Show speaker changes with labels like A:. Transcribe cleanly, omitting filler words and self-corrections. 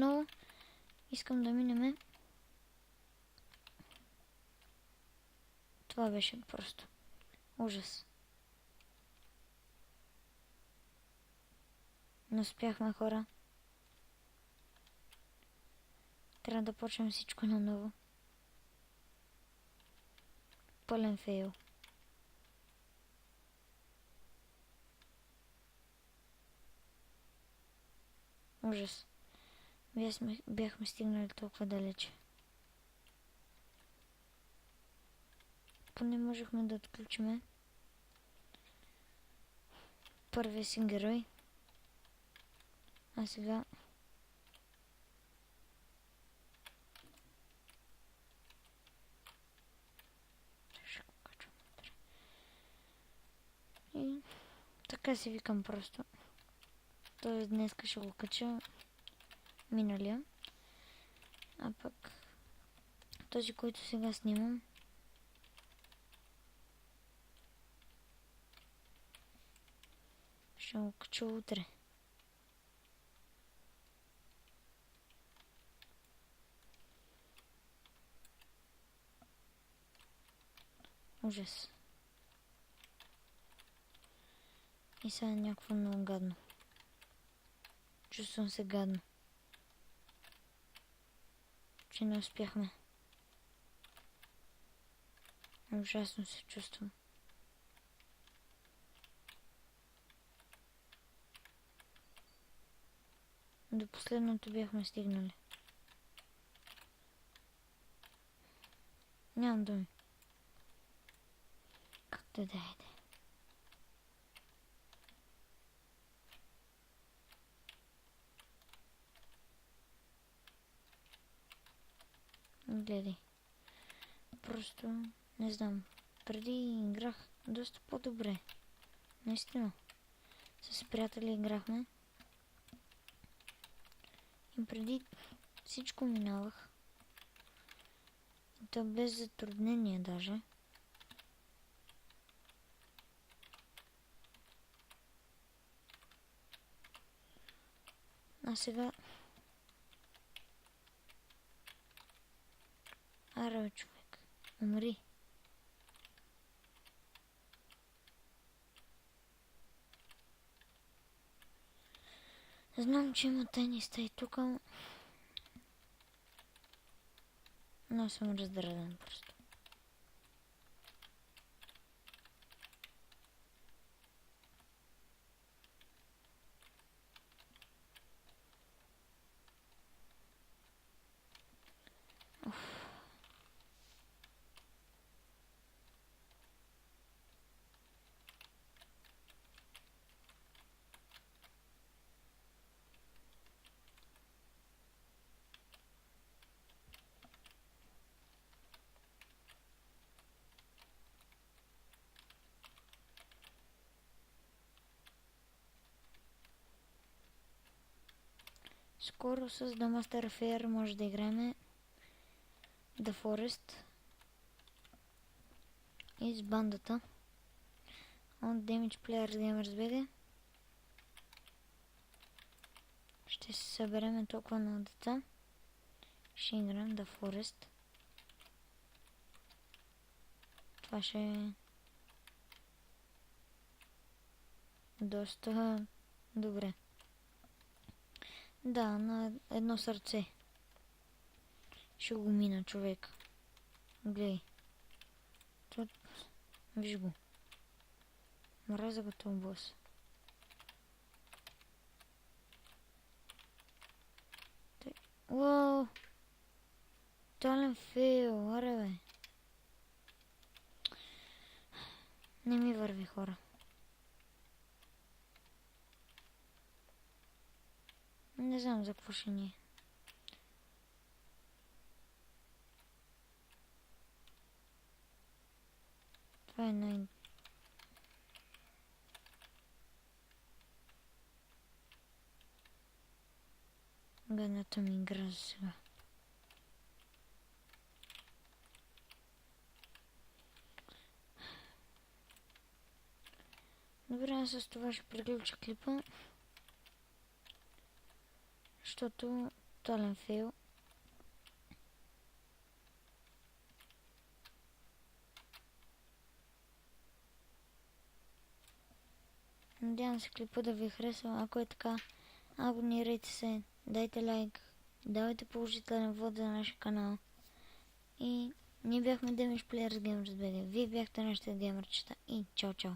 A: отново искам да минеме. Това беше просто ужас. Не успяхме, хора. Трябва да почнем всичко наново. Пълен фейл. Ужас. Бяхме стигнали толкова далече. Поне можехме да отключиме първия си герой. А сега... И така си викам просто. Тоест днес ще го кача миналия. А пък този, който сега снимам, ще го кача утре. Ужас. И сега е някакво много гадно. Чувствам се гадно. Че не успяхме. Ужасно се чувствам. До последното бяхме стигнали. Нямам думи. Както да е. Гледай. Просто не знам. Преди играх доста по-добре. Наистина. С приятели играхме. И преди всичко минавах. То без затруднение даже. А сега... Аре, бе, човек. Умри. Знам, че има тайни стаи тук, но съм раздрадан просто. Скоро с The Master Affair може да играем The Forest и с бандата от Damage Players Gamers BG. Ще се съберем толкова на деца. Ще играем The Forest. Това ще е доста добре. Да, на едно сърце. Ще го мина, човек. Глей. Тут... Виж го. Мразя го този бос. Уау! Тотален фейл, аре бе. Не ми върви, хора. Не знам за какво ще ни е. Това е гадната ми игра за сега. Добре, аз с това ще приключа клипа. Защото Тотален фейл. Надявам се клипа да ви е харесал. Ако е така, абонирайте се, дайте лайк, давайте положителен вод за нашия канал. И ние бяхме Damage Players Gamers BG. Вие бяхте нашите геймърчета. И чао, чао!